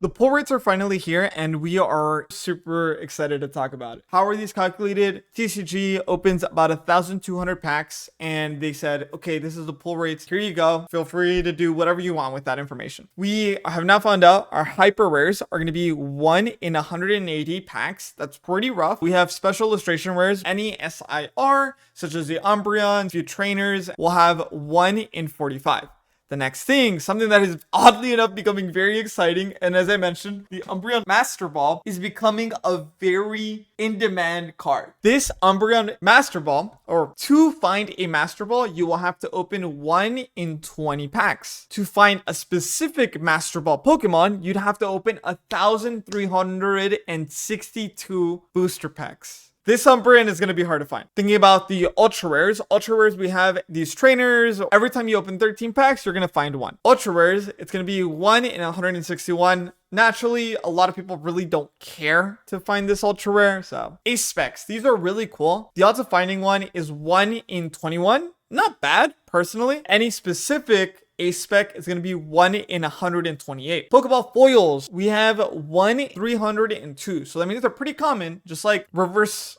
The pull rates are finally here and we are super excited to talk about it. How are these calculated? TCG opens about 1,200 packs and they said, okay, this is the pull rates. Here you go. Feel free to do whatever you want with that information. We have now found out our hyper rares are going to be 1 in 180 packs. That's pretty rough. We have special illustration rares, any SIR, such as the Umbreon, few trainers, will have 1 in 45. The next thing, something that is oddly enough becoming very exciting, and as I mentioned, the Umbreon Master Ball is becoming a very in-demand card. This Umbreon Master Ball, or to find a Master Ball, you will have to open 1 in 20 packs. To find a specific Master Ball Pokemon, you'd have to open 1,362 booster packs. This Umbreon is going to be hard to find. Thinking about the Ultra Rares, we have these trainers. Every time you open 13 packs, you're going to find one. Ultra Rares, it's going to be 1 in 161. Naturally, a lot of people really don't care to find this Ultra Rare. So, Ace Specs, these are really cool. The odds of finding one is 1 in 21. Not bad, personally. Any specific Ace Spec is going to be 1 in 128. Pokeball foils, we have 1 in 302. So that means they're pretty common, just like reverse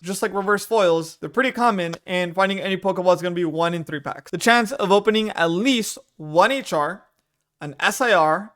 foils. They're pretty common, and finding any Pokeball is going to be 1 in 3 packs. The chance of opening at least 1 HR, an SIR,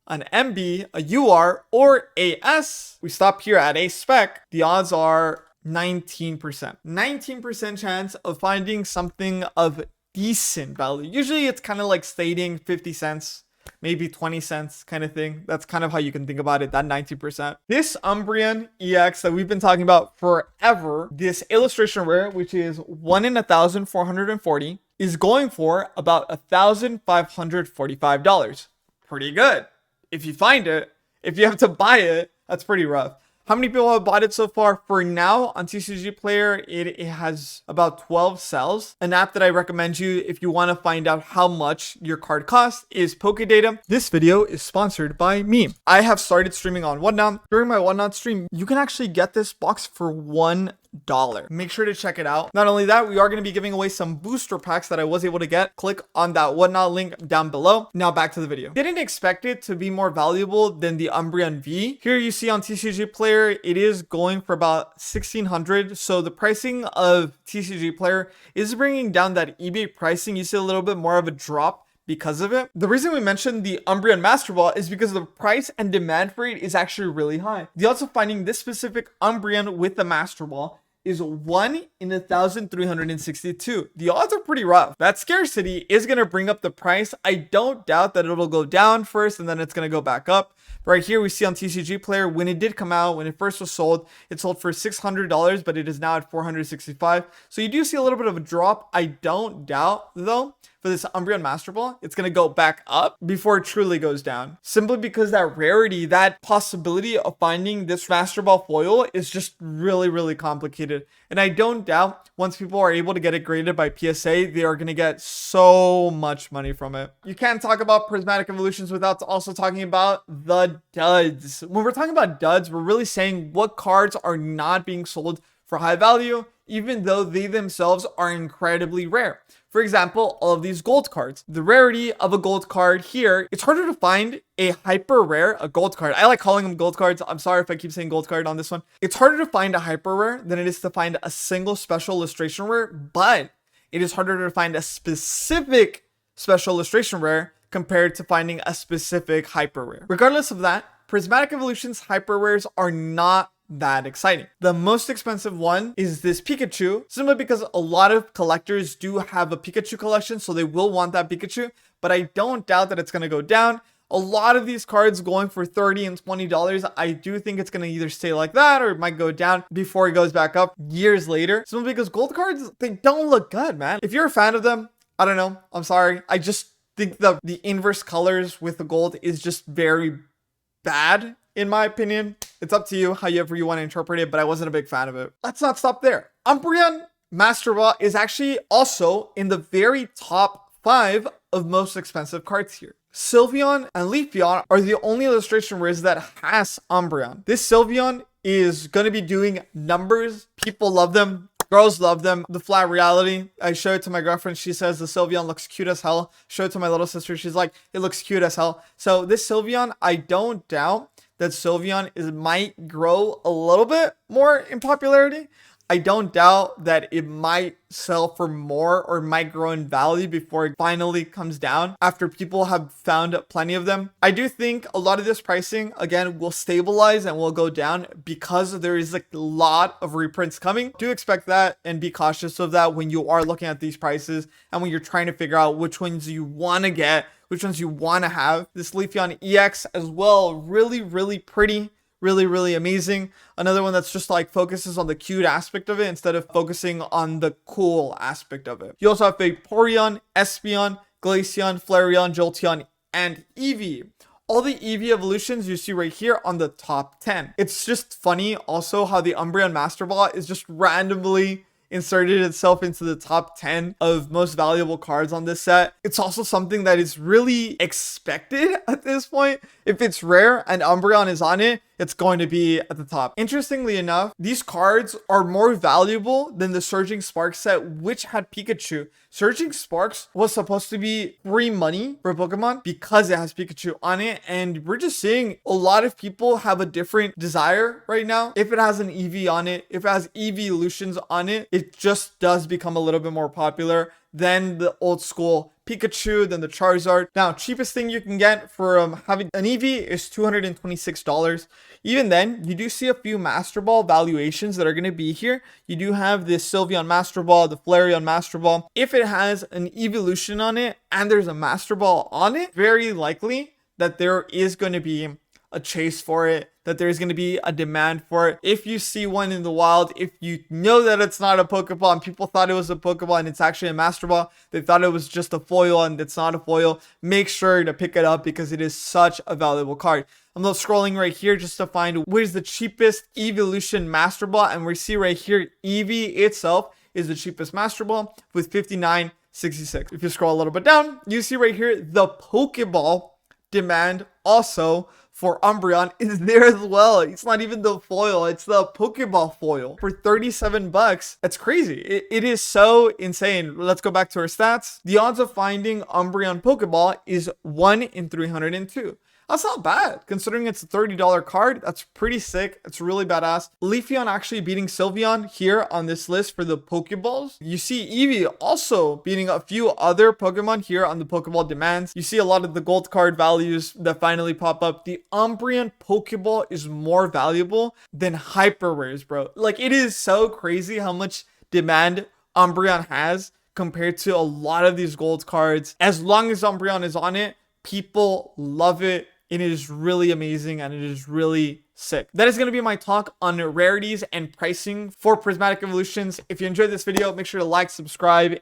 an MB, a UR, or AS. We stop here at Ace Spec. The odds are 19%. 19% chance of finding something of decent value. Usually it's kind of like stating 50 cents, maybe 20 cents kind of thing. That's kind of how you can think about it, that 90%. This Umbreon EX that we've been talking about forever, this illustration rare, which is 1 in 1,440, is going for about $1,545. Pretty good. If you find it, if you have to buy it, that's pretty rough. How many people have bought it so far? For now, on TCG Player, it has about 12 cells. An app that I recommend you if you want to find out how much your card costs is Pokedata. This video is sponsored by me. I have started streaming on Whatnot. During my Whatnot stream, you can actually get this box for $1. Make sure to check it out. Not only that, we are going to be giving away some booster packs that I was able to get. Click on that Whatnot link down below. Now back to the video. Didn't expect it to be more valuable than the Umbreon V. Here you see on TCG Player, it is going for about 1,600. So the pricing of TCG Player is bringing down that eBay pricing. You see a little bit more of a drop because of it. The reason we mentioned the Umbreon Master Ball is because the price and demand for it is actually really high. The odds of finding this specific Umbreon with the Master Ball is 1 in 1,362. The odds are pretty rough. That scarcity is going to bring up the price. I don't doubt that it'll go down first and then it's going to go back up. Right here we see on TCG Player, when it did come out, when it first was sold, it sold for $600, but it is now at $465. So you do see a little bit of a drop. I don't doubt though, for this Umbreon Master Ball, it's going to go back up before it truly goes down. Simply because that rarity, that possibility of finding this Master Ball foil is just really, really complicated. And I don't doubt once people are able to get it graded by PSA, they are going to get so much money from it. You can't talk about Prismatic Evolutions without also talking about the duds. When we're talking about duds, we're really saying what cards are not being sold for high value, even though they themselves are incredibly rare. For example, all of these gold cards. The rarity of a gold card here, it's harder to find a hyper rare, a gold card. I like calling them gold cards. I'm sorry if I keep saying gold card on this one. It's harder to find a hyper rare than it is to find a single special illustration rare, but it is harder to find a specific special illustration rare compared to finding a specific hyper rare. Regardless of that, Prismatic Evolutions hyper rares are not that exciting. The most expensive one is this Pikachu, simply because a lot of collectors do have a Pikachu collection, so they will want that Pikachu, but I don't doubt that it's going to go down. A lot of these cards going for $30 and $20, I do think it's going to either stay like that or it might go down before it goes back up years later. Simply because gold cards, they don't look good, man. If you're a fan of them, I don't know. I'm sorry. I just think the inverse colors with the gold is just very bad. In my opinion, it's up to you however you want to interpret it, but I wasn't a big fan of it. Let's not stop there. Umbreon Master Ball is actually also in the very top 5 of most expensive cards here. Sylveon and Leafeon are the only illustration rares that has Umbreon. This Sylveon is going to be doing numbers. People love them. Girls love them. The flat reality, I show it to my girlfriend. She says the Sylveon looks cute as hell. Show it to my little sister. She's like, it looks cute as hell. So this Sylveon, I don't doubt that Sylveon might grow a little bit more in popularity. I don't doubt that it might sell for more or might grow in value before it finally comes down after people have found plenty of them. I do think a lot of this pricing, again, will stabilize and will go down because there is a lot of reprints coming. Do expect that and be cautious of that when you are looking at these prices and when you're trying to figure out which ones you want to get, which ones you want to have. This Leafeon EX as well, really pretty. Really amazing. Another one that's just like focuses on the cute aspect of it instead of focusing on the cool aspect of it. You also have Vaporeon, Espeon, Glaceon, Flareon, Jolteon, and Eevee. All the Eevee evolutions you see right here on the top 10. It's just funny also how the Umbreon Master Ball is just randomly inserted itself into the top 10 of most valuable cards on this set. It's also something that is really expected at this point. If it's rare and Umbreon is on it, it's going to be at the top. Interestingly enough, these cards are more valuable than the Surging Sparks set, which had Pikachu. Surging Sparks was supposed to be free money for Pokemon because it has Pikachu on it, and we're just seeing a lot of people have a different desire right now. If it has an Eevee on it, if it has Evolutions on it, it just does become a little bit more popular than the old school Pikachu, than the Charizard. Now, cheapest thing you can get for having an Eevee is $226. Even then, you do see a few Master Ball valuations that are going to be here. You do have the Sylveon Master Ball, the Flareon Master Ball. If it has an Evolution on it and there's a Master Ball on it, very likely that there is going to be a chase for it, that there's going to be a demand for it. If you see one in the wild, if you know that it's not a Pokeball and people thought it was a Pokeball and it's actually a Master Ball, they thought it was just a foil and it's not a foil, make sure to pick it up because it is such a valuable card. I'm scrolling right here just to find what is the cheapest Evolution Master Ball, and we see right here Eevee itself is the cheapest Master Ball with $59.66. If you scroll a little bit down, you see right here the Pokeball demand also for Umbreon is there as well. It's not even the foil, it's the Pokeball foil for $37. That's crazy. It is so insane. Let's go back to our stats. The odds of finding Umbreon Pokeball is 1 in 302. That's not bad considering it's a $30 card. That's pretty sick. It's really badass. Leafeon actually beating Sylveon here on this list for the Pokeballs. You see Eevee also beating a few other Pokemon here on the Pokeball demands. You see a lot of the gold card values that finally pop up. The Umbreon Pokeball is more valuable than Hyper Rares, bro. Like, it is so crazy how much demand Umbreon has compared to a lot of these gold cards. As long as Umbreon is on it, people love it. It is really amazing and it is really sick. That is going to be my talk on rarities and pricing for Prismatic Evolutions. If you enjoyed this video, make sure to like, subscribe,